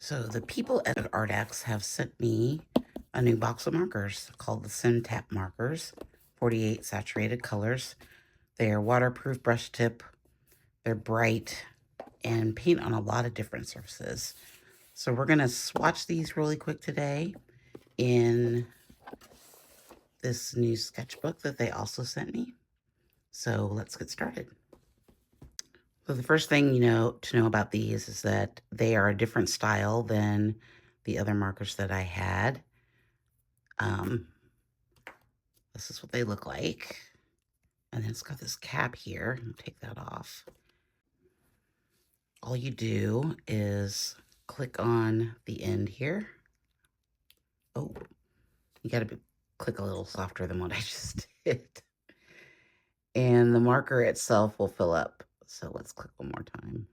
So the people at Arrtx have sent me a new box of markers called the Sim Tap markers, 48 saturated colors. They are waterproof brush tip. They're bright and paint on a lot of different surfaces. So we're going to swatch these really quick today in this new sketchbook that they also sent me. So let's get started. So the first thing to know about these is that they are a different style than the other markers that I had. This is what they look like. And then it's got this cap here. I'll take that off. All you do is click on the end here. Oh, you got to click a little softer than what I just did. And the marker itself will fill up. So let's click one more time.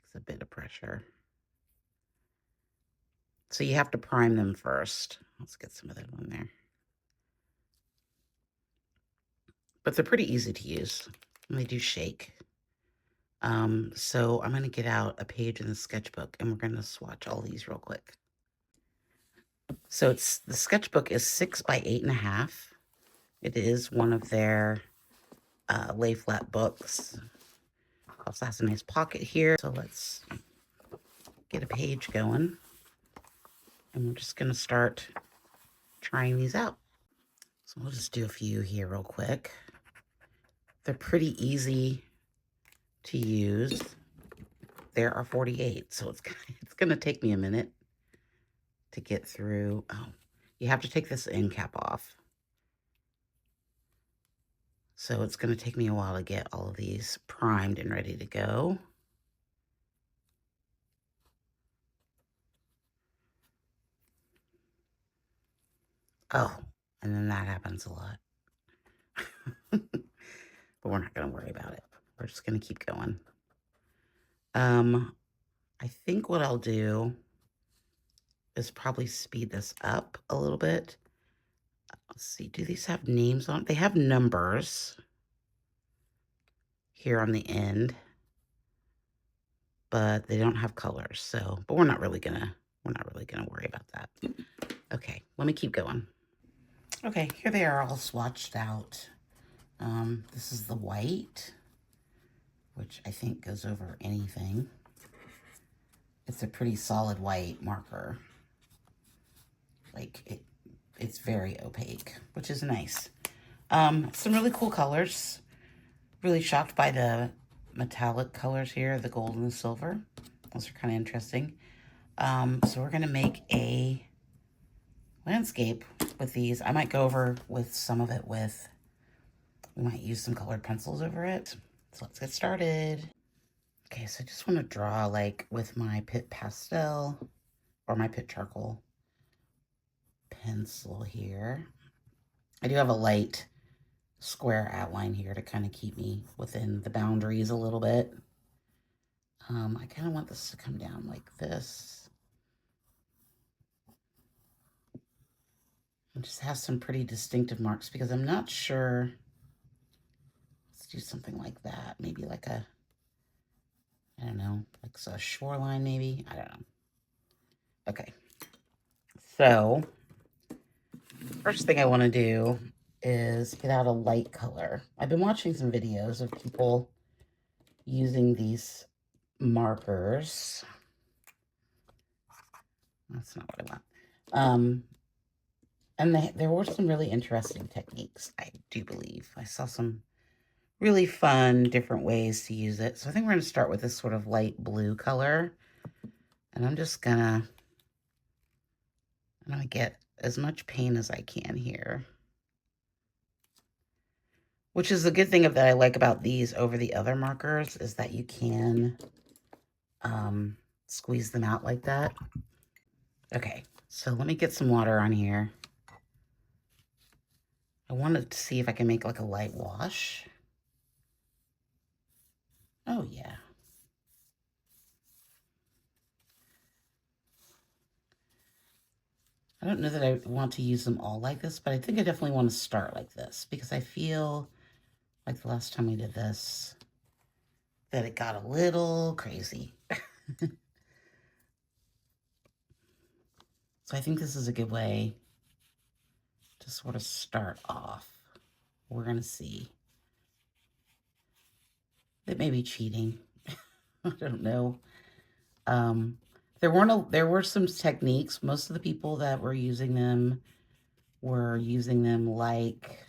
Takes a bit of pressure. So you have to prime them first. Let's get some of that on there. But they're pretty easy to use. And they do shake. So I'm going to get out a page in the sketchbook and we're going to swatch all these real quick. So the sketchbook is 6 by 8.5. It is one of their lay flat books. Also has a nice pocket here. So let's get a page going. And we're just going to start trying these out. So we'll just do a few here real quick. They're pretty easy to use. There are 48, so it's going to take me a minute to get through. Oh, you have to take this end cap off. So it's going to take me a while to get all of these primed and ready to go. Oh, and then that happens a lot. But we're not going to worry about it. We're just going to keep going. I think what I'll do is probably speed this up a little bit. Let's see, do these have names on it? They have numbers here on the end, but they don't have colors. So, but we're not really gonna worry about that. Okay, let me keep going. Okay, here they are all swatched out. This is the white, which I think goes over anything. It's a pretty solid white marker. Like it's very opaque, which is nice. Some really cool colors. Really shocked by the metallic colors here, the gold and the silver. Those are kind of interesting. So we're gonna make a landscape with these. I might go over with some of it with, we might use some colored pencils over it. So let's get started. Okay, so I just want to draw like with my Pitt Pastel or my Pitt Charcoal pencil here. I do have a light square outline here to kind of keep me within the boundaries a little bit. I kind of want this to come down like this. It just has some pretty distinctive marks because I'm not sure. Let's do something like that. Maybe like a, I don't know, like a shoreline maybe. I don't know. Okay. So first thing I want to do is get out a light color. I've been watching some videos of people using these markers. That's not what I want. And there were some really interesting techniques, I do believe. I saw some really fun, different ways to use it. So I think we're going to start with this sort of light blue color. And I'm just going to get as much paint as I can here. Which is the good thing that I like about these over the other markers is that you can squeeze them out like that. Okay, so let me get some water on here. I wanted to see if I can make like a light wash. Oh, yeah. I don't know that I want to use them all like this, but I think I definitely want to start like this because I feel like the last time we did this, that it got a little crazy. So I think this is a good way to sort of start off. We're going to see. It may be cheating. I don't know. There were some techniques. Most of the people that were using them like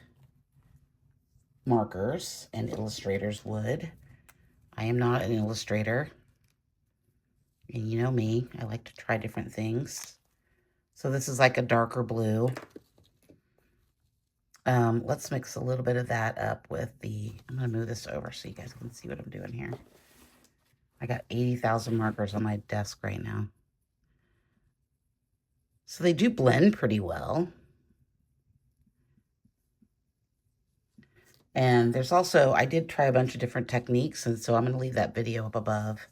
markers, and illustrators would. I am not an illustrator. And you know me, I like to try different things. So this is like a darker blue. Let's mix a little bit of that up with I'm going to move this over so you guys can see what I'm doing here. I got 80,000 markers on my desk right now. So they do blend pretty well. And there's also, I did try a bunch of different techniques, and so I'm going to leave that video up above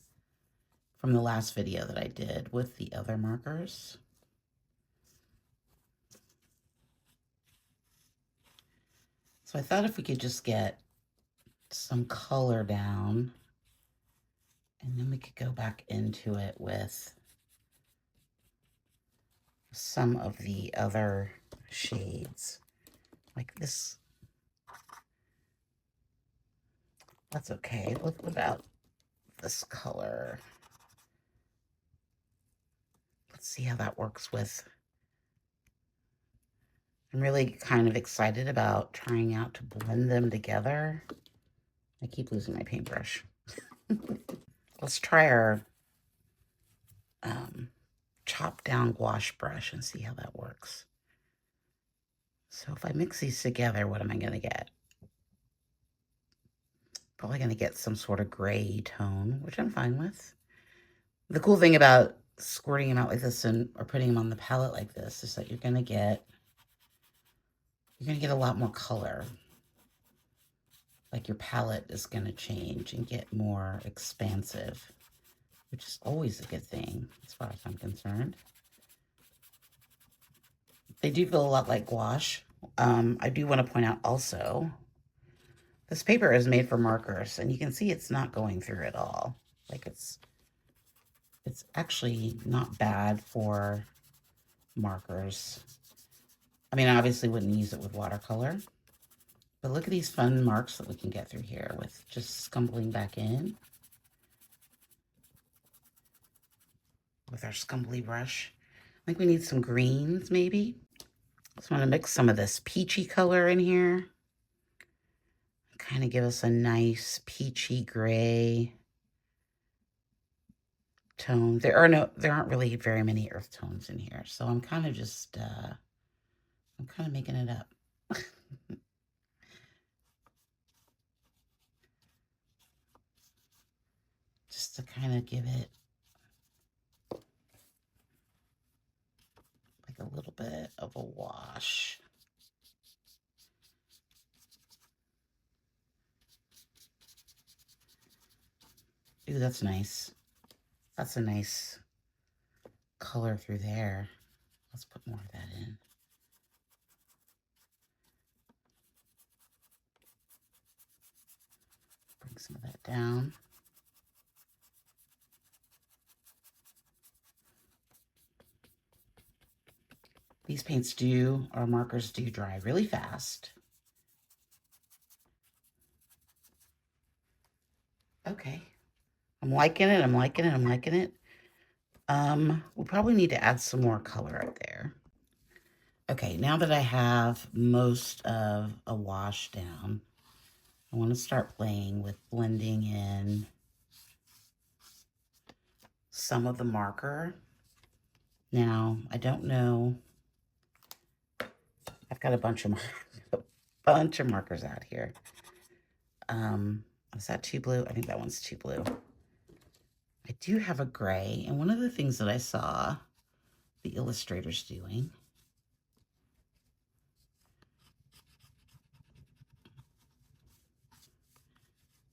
from the last video that I did with the other markers. So I thought if we could just get some color down, and then we could go back into it with some of the other shades, like this. That's okay. What about this color? Let's see how that works with. I'm really kind of excited about trying out to blend them together. I keep losing my paintbrush. Let's try our chop down gouache brush and see how that works. So if I mix these together, what am I going to get? Probably going to get some sort of gray tone, which I'm fine with. The cool thing about squirting them out like this or putting them on the palette like this is that you're going to get a lot more color. Like your palette is going to change and get more expansive, which is always a good thing as far as I'm concerned. They do feel a lot like gouache. I do want to point out also, this paper is made for markers, and you can see it's not going through at all. Like it's actually not bad for markers. I mean, I obviously wouldn't use it with watercolor, but look at these fun marks that we can get through here with just scumbling back in with our scumbly brush. I think we need some greens maybe. Just want to mix some of this peachy color in here. Kind of give us a nice peachy gray tone. There aren't really very many earth tones in here, so I'm kind of just I'm kind of making it up. Just to kind of give it like a little bit of a wash. Ooh, that's nice. That's a nice color through there. Let's put more of that in. Bring some of that down. These our markers do dry really fast. Okay. I'm liking it, I'm liking it, I'm liking it. We probably need to add some more color right there. Okay, now that I have most of a wash down, I want to start playing with blending in some of the marker. Now, I don't know. I've got a bunch of markers out here. Is that too blue? I think that one's too blue. I do have a gray, and one of the things that I saw the illustrators doing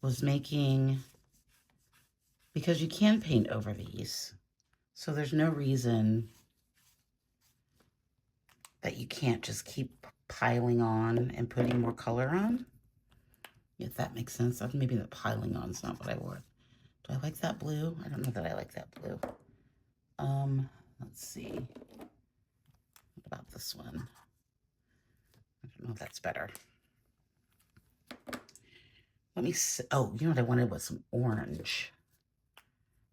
was making, because you can paint over these, so there's no reason that you can't just keep piling on and putting more color on. If that makes sense. Maybe the piling on is not what I want. Do I like that blue? I don't know that I like that blue. Let's see. about this one? I don't know if that's better. Let me see. Oh, you know what I wanted was some orange.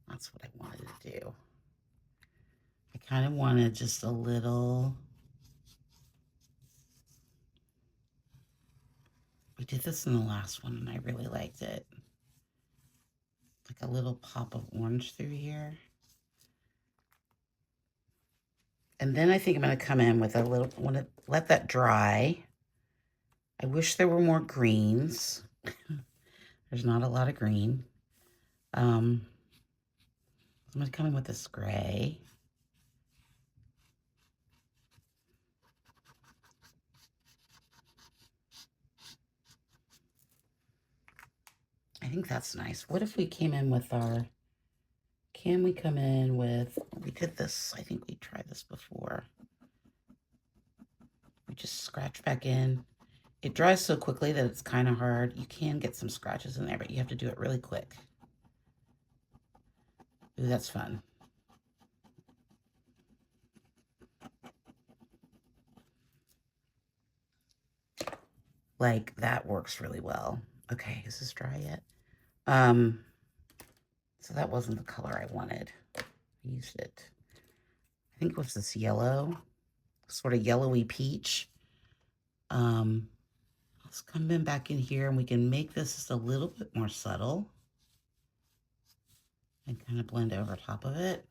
That's what I wanted to do. I kind of wanted just a little. We did this in the last one and I really liked it. Like a little pop of orange through here. And then I think I'm going to come in with a little, I want to let that dry. I wish there were more greens. There's not a lot of green. I'm going to come in with this gray. I think that's nice. What if we came in with our, can we come in with, we did this, I think we tried this before. We just scratch back in. It dries so quickly that it's kind of hard. You can get some scratches in there, but you have to do it really quick. Ooh, that's fun. Like, that works really well. Okay, is this dry yet? So that wasn't the color I wanted. I used it. I think it was this yellow, sort of yellowy peach. Let's come in back in here and we can make this just a little bit more subtle and kind of blend over top of it.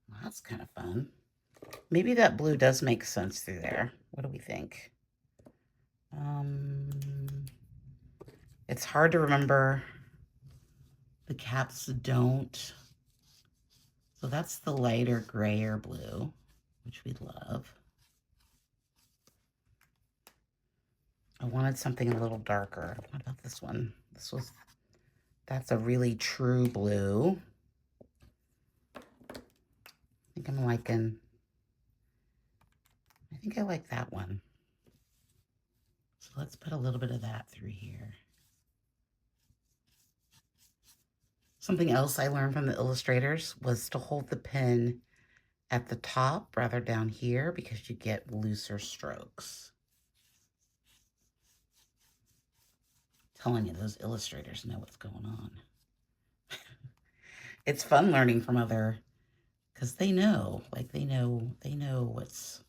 Well, that's kind of fun. Maybe that blue does make sense through there. What do we think? It's hard to remember. The caps don't. So that's the lighter grayer blue, which we love. I wanted something a little darker. What about this one? That's a really true blue. I think I'm liking, I think I like that one. So let's put a little bit of that through here. Something else I learned from the illustrators was to hold the pen at the top rather down here because you get looser strokes. I'm telling you, those illustrators know what's going on. It's fun learning from other, because they know, like they know what's,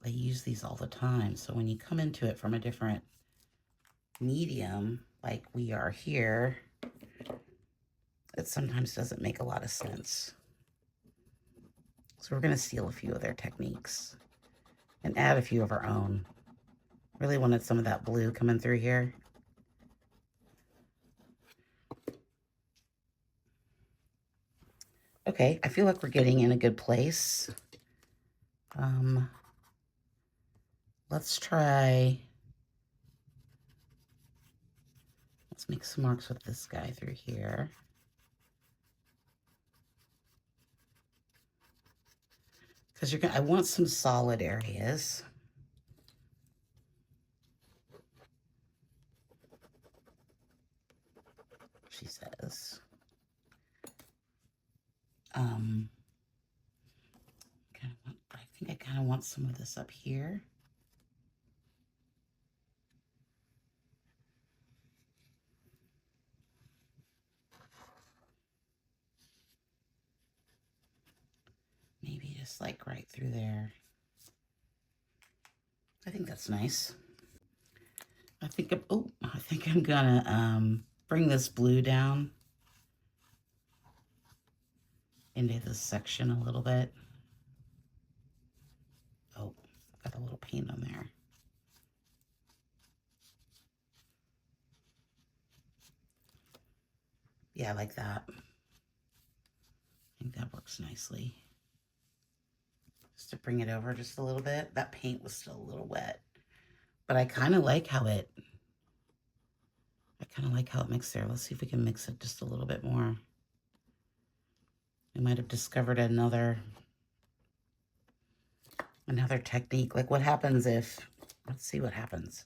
they use these all the time. So when you come into it from a different medium, like we are here, it sometimes doesn't make a lot of sense. So we're going to steal a few of their techniques and add a few of our own. Really wanted some of that blue coming through here. Okay, I feel like we're getting in a good place. Let's make some marks with this guy through here. Because I want some solid areas. She says. I think I kind of want some of this up here. Maybe just like right through there. I think that's nice. I think I'm gonna bring this blue down into this section a little bit. Oh, got a little paint on there. Yeah, like that. I think that works nicely. Just to bring it over just a little bit. That paint was still a little wet, but I kind of like how it mixed there. Let's see if we can mix it just a little bit more. I might have discovered another technique. Like what happens if, let's see what happens.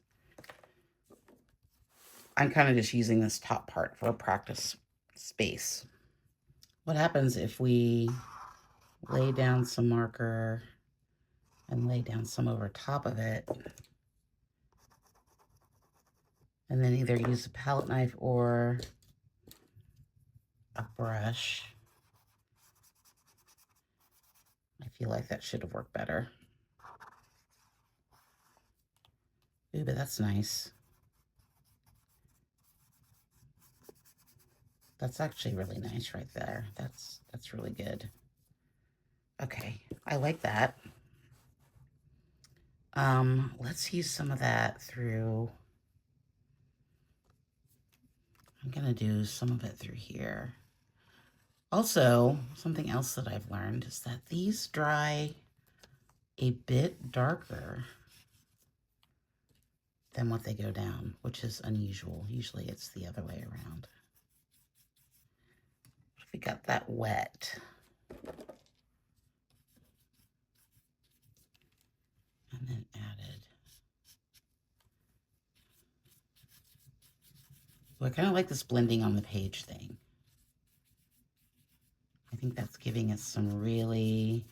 I'm kind of just using this top part for a practice space. What happens if we lay down some marker and lay down some over top of it. And then either use a palette knife or a brush. I feel like that should have worked better. Ooh, but that's nice. That's actually really nice right there. That's really good. Okay, I like that. Let's use some of that through. I'm gonna do some of it through here. Also, something else that I've learned is that these dry a bit darker than what they go down, which is unusual. Usually it's the other way around. If we got that wet, and then added. So I kind of like this blending on the page thing. I think that's giving us some really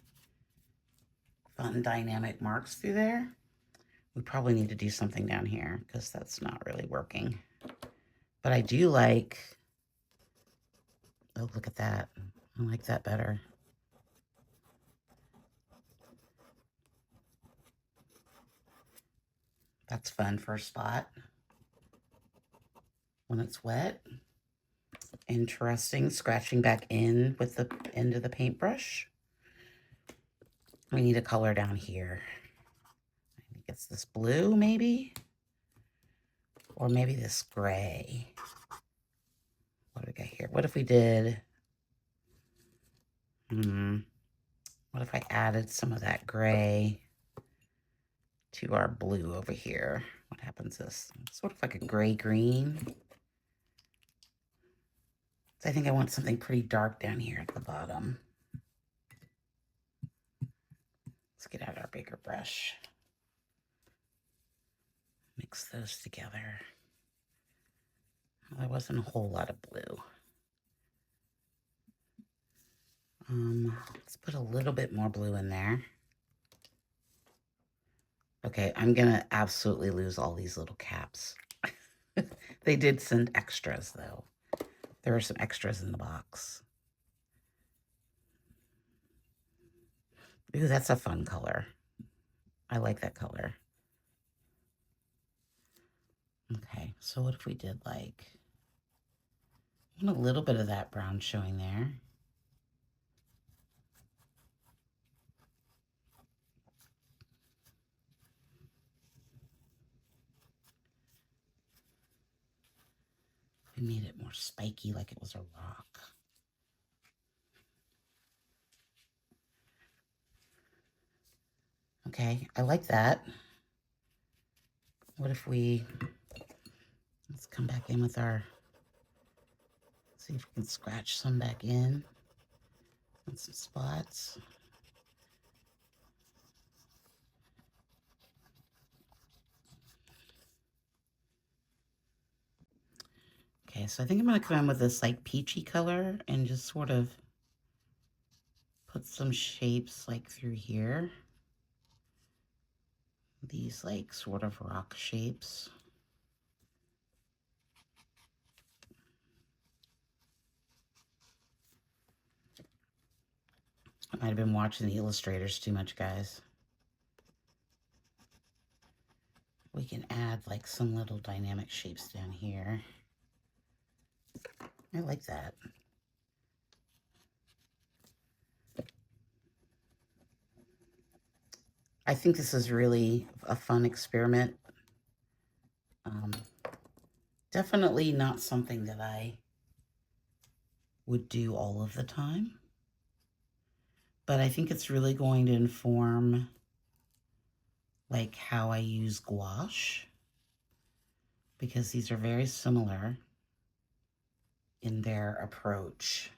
fun dynamic marks through there. We probably need to do something down here because that's not really working. But I do like, oh, look at that. I like that better. That's fun for a spot when it's wet. Interesting, scratching back in with the end of the paintbrush. We need a color down here. I think it's this blue, maybe? Or maybe this gray. What do we got here? What if we did... what if I added some of that gray to our blue over here? What happens is sort of like a gray-green. So I think I want something pretty dark down here at the bottom. Let's get out our bigger brush. Mix those together. Well, there wasn't a whole lot of blue. Let's put a little bit more blue in there. Okay, I'm gonna absolutely lose all these little caps. They did send extras though. There are some extras in the box. Ooh, that's a fun color. I like that color. Okay, so what if we did like, I want a little bit of that brown showing there. We made it more spiky, like it was a rock. Okay, I like that. What if we, let's come back in with our, see if we can scratch some back in on some spots. Okay, so I think I'm gonna come in with this like peachy color and just sort of put some shapes like through here. These like sort of rock shapes. I might have been watching the illustrators too much, guys. We can add like some little dynamic shapes down here. I like that. I think this is really a fun experiment. Definitely not something that I would do all of the time, but I think it's really going to inform like how I use gouache, because these are very similar in their approach.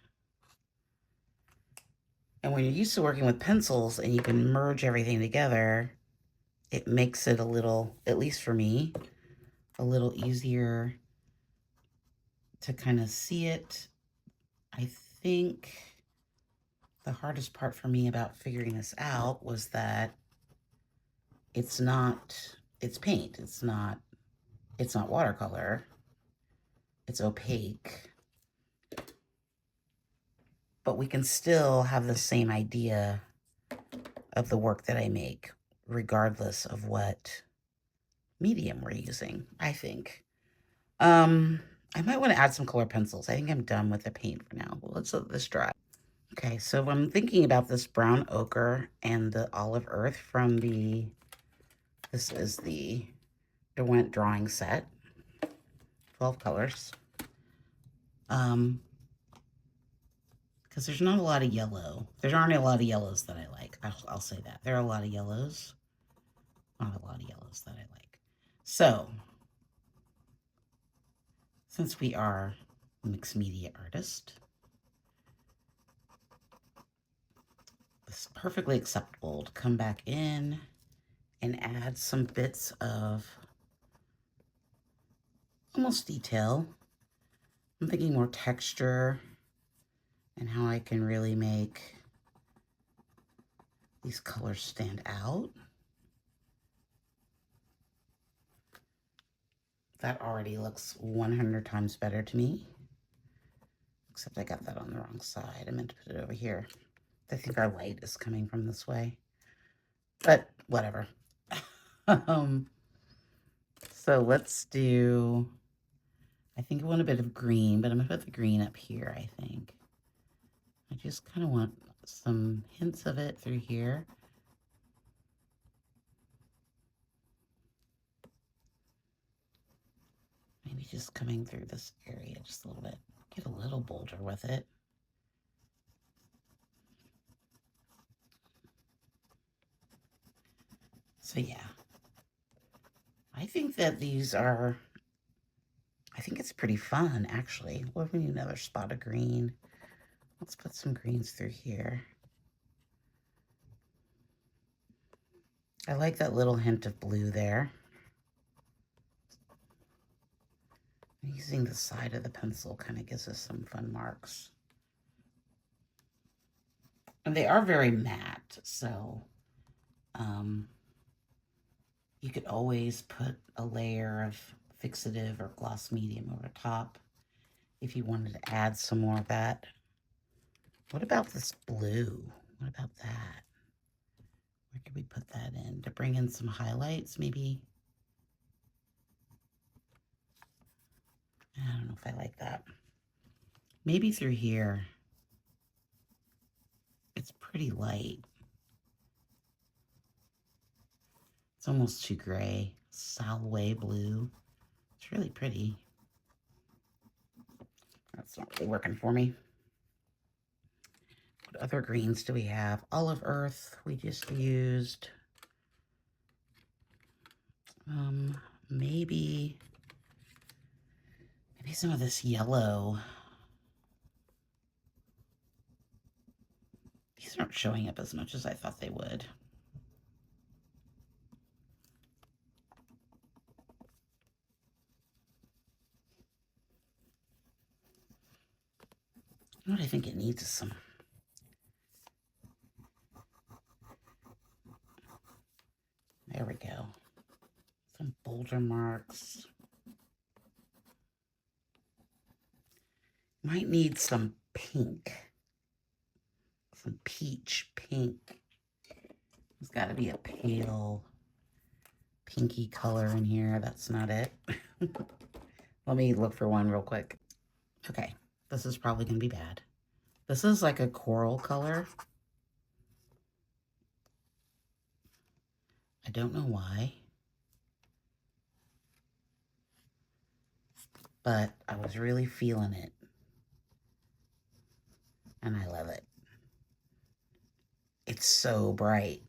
And when you're used to working with pencils and you can merge everything together, it makes it a little, at least for me, a little easier to kind of see it. I think The hardest part for me about figuring this out was that it's paint. It's not watercolor. It's opaque. But we can still have the same idea of the work that I make, regardless of what medium we're using, I think. I might want to add some color pencils. I think I'm done with the paint for now. Well, let's let this dry. Okay, so I'm thinking about this brown ochre and the olive earth from this is the Derwent drawing set, 12 colors. Because there's not a lot of yellow. There aren't a lot of yellows that I like. I'll say that. There are a lot of yellows. Not a lot of yellows that I like. So, since we are mixed media artist, it's perfectly acceptable to come back in and add some bits of almost detail. I'm thinking more texture and how I can really make these colors stand out. That already looks 100 times better to me. Except I got that on the wrong side. I meant to put it over here. I think our light is coming from this way. But whatever. So let's do, I think I want a bit of green, but I'm going to put the green up here, I think. I just kind of want some hints of it through here. Maybe just coming through this area just a little bit. Get a little bolder with it. So yeah, I think that these are, I think it's pretty fun, actually. What if we need another spot of green? Let's put some greens through here. I like that little hint of blue there. Using the side of the pencil kind of gives us some fun marks. And they are very matte, so you could always put a layer of fixative or gloss medium over top if you wanted to add some more of that. What about this blue? What about that? Where could we put that in to bring in some highlights, maybe? I don't know if I like that. Maybe through here. It's pretty light. It's almost too gray. Salway blue. It's really pretty. That's not really working for me. What other greens do we have? Olive earth we just used. Maybe some of this yellow. These aren't showing up as much as I thought they would. You know what I think it needs is some. There we go. Some boulder marks. Might need some pink. Some peach pink. There's got to be a pale pinky color in here. That's not it. Let me look for one real quick. Okay, this is probably going to be bad. This is like a coral color. I don't know why. But I was really feeling it. And I love it. It's so bright.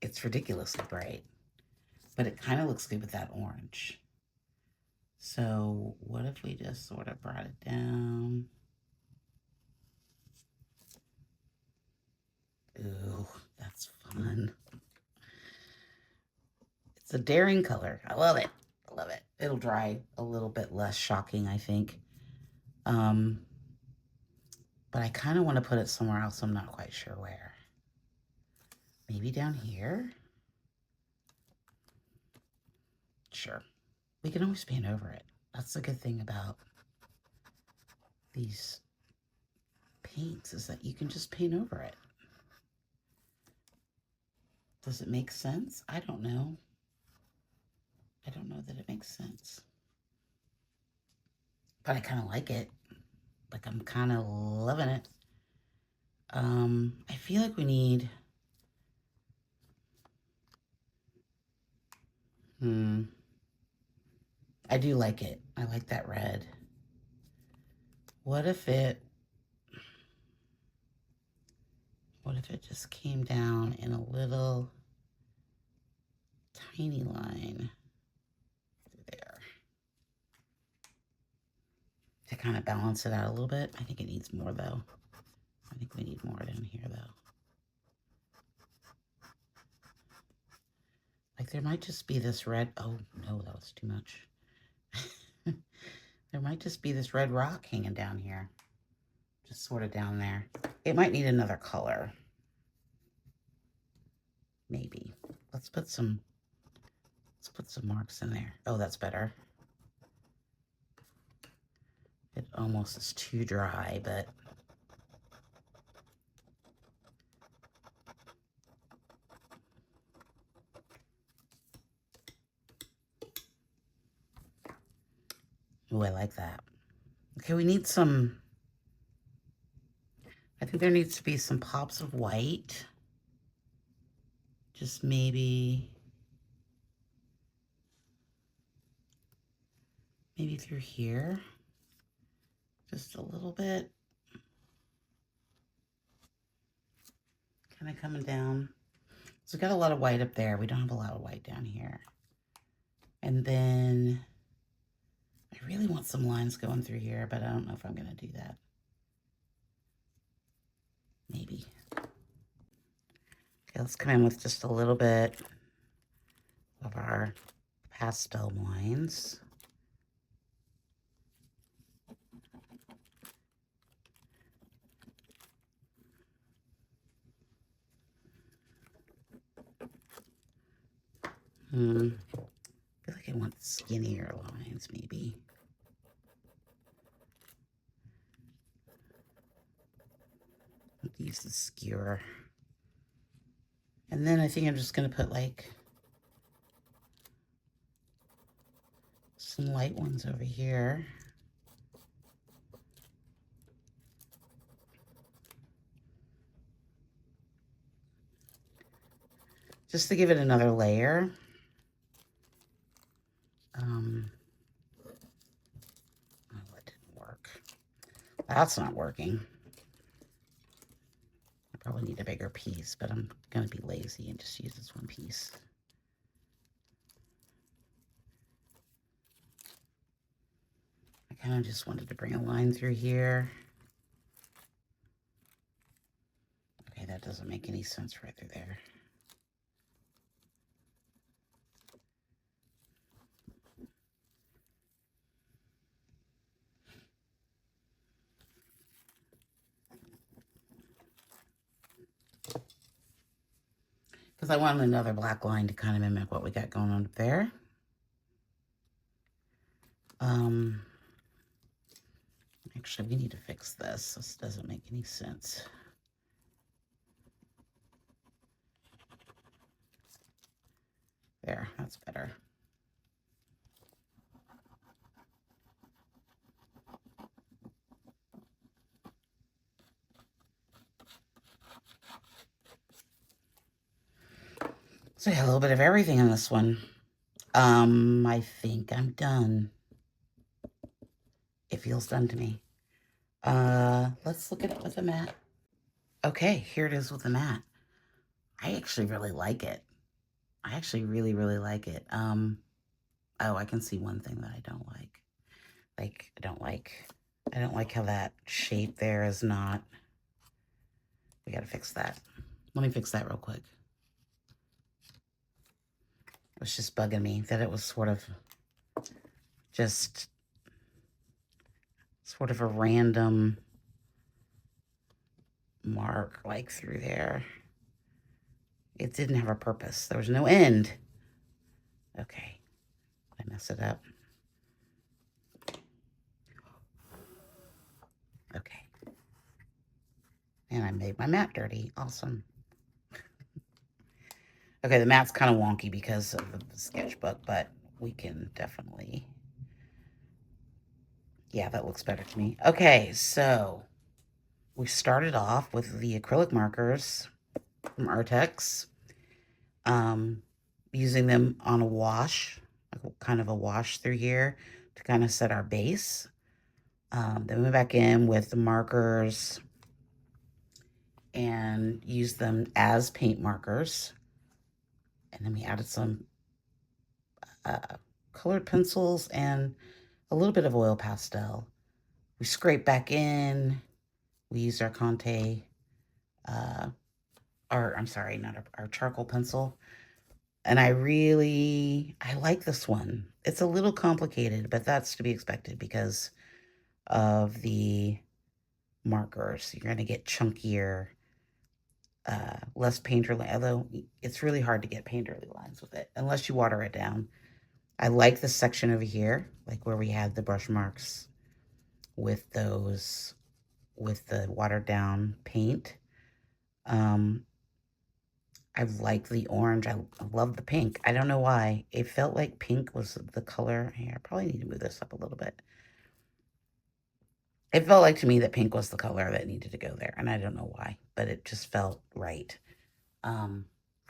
It's ridiculously bright. But it kind of looks good with that orange. So what if we just sort of brought it down? Ooh, that's fun. It's a daring color. I love it. I love it. It'll dry a little bit less shocking, I think. But but I kind of want to put it somewhere else. I'm not quite sure where. Maybe down here? Sure. We can always paint over it. That's the good thing about these paints, is that you can just paint over it. Does it make sense? I don't know. I don't know that it makes sense. But I kind of like it. Like, I'm kind of loving it. I feel like we need... I do like it. I like that red. What if it just came down in a little tiny line through there to kind of balance it out a little bit? I think it needs more though. I think we need more down here though. Like, there might just be this red, oh no, that was too much. There might just be this red rock hanging down here. Just sort of down there. It might need another color. Maybe. Let's put some marks in there. Oh, that's better. It almost is too dry, but oh, I like that. Okay, we need some, I think there needs to be some pops of white. Just maybe through here. Just a little bit. Kind of coming down. So we got a lot of white up there. We don't have a lot of white down here. And then I really want some lines going through here, but I don't know if I'm going to do that. Maybe. Okay, let's come in with just a little bit of our pastel lines. I feel like I want skinnier lines, maybe. Use the skewer. And then I think I'm just going to put like some light ones over here. Just to give it another layer. Oh, it didn't work. That's not working. I probably need a bigger piece, but I'm going to be lazy and just use this one piece. I kind of just wanted to bring a line through here. Okay, that doesn't make any sense right through there. Because I wanted another black line to kind of mimic what we got going on up there. Actually, we need to fix this. This doesn't make any sense. There, that's better. So yeah, a little bit of everything in this one. I think I'm done. It feels done to me. Let's look at it with a matte. Okay, here it is with the matte. I actually really like it. I actually really, really like it. Oh, I can see one thing that I don't like. I don't like how that shape there is not. We gotta fix that. Let me fix that real quick. It was just bugging me that it was sort of a random mark like through there. It didn't have a purpose. There was no end. Okay, I mess it up. Okay. And I made my mat dirty. Awesome. Okay, the mat's kind of wonky because of the sketchbook, but we can definitely... Yeah, that looks better to me. Okay, so we started off with the acrylic markers from Arrtx, using them on a wash, kind of a wash through here to kind of set our base. Then we went back in with the markers and used them as paint markers. And then we added some colored pencils and a little bit of oil pastel. We scraped back in. We used our Conte, I'm sorry, not our charcoal pencil. And I like this one. It's a little complicated, but that's to be expected because of the markers. You're going to get chunkier, less painterly, although it's really hard to get painterly lines with it unless you water it down. I like this section over here, like where we had the brush marks with those, with the watered down paint. I like the orange. I love the pink. I don't know why. It felt like pink was the color. Here, I probably need to move this up a little bit. It felt like to me that pink was the color that needed to go there, and I don't know why, but it just felt right.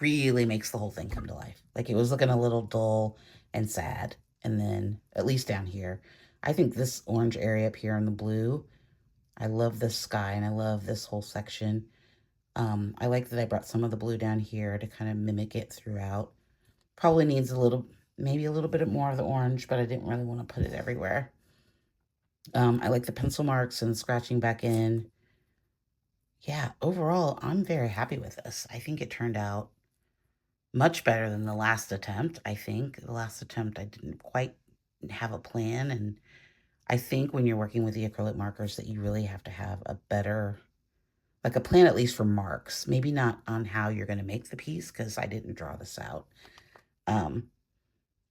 Really makes the whole thing come to life. Like, it was looking a little dull and sad, and then, at least down here, I think this orange area up here in the blue, I love this sky, and I love this whole section. I like that I brought some of the blue down here to kind of mimic it throughout. Probably needs maybe a little bit more of the orange, but I didn't really want to put it everywhere. I like the pencil marks and scratching back in. Yeah, overall, I'm very happy with this. I think it turned out much better than the last attempt. I think the last attempt, I didn't quite have a plan. And I think when you're working with the acrylic markers that you really have to have a better, like a plan, at least for marks. Maybe not on how you're going to make the piece, because I didn't draw this out.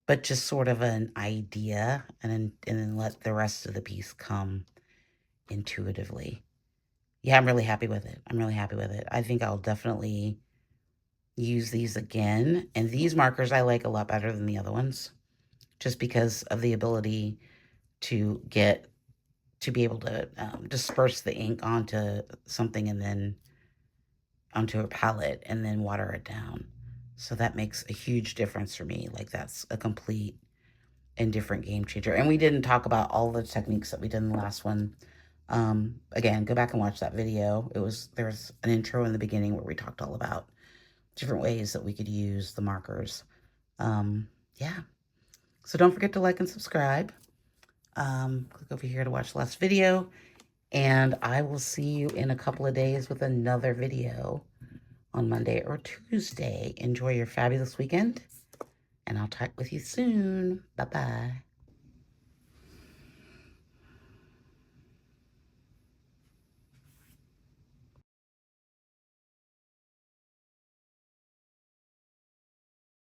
But just sort of an idea, and then let the rest of the piece come intuitively. Yeah, I'm really happy with it. I'm really happy with it. I think I'll definitely use these again. And these markers I like a lot better than the other ones, just because of the ability to be able to disperse the ink onto something and then onto a palette and then water it down. So that makes a huge difference for me. Like, that's a complete and different game changer. And we didn't talk about all the techniques that we did in the last one. Again, go back and watch that video. There's an intro in the beginning where we talked all about different ways that we could use the markers. Yeah. So don't forget to like and subscribe. Click over here to watch the last video. And I will see you in a couple of days with another video on Monday or Tuesday. Enjoy your fabulous weekend. And I'll talk with you soon. Bye-bye.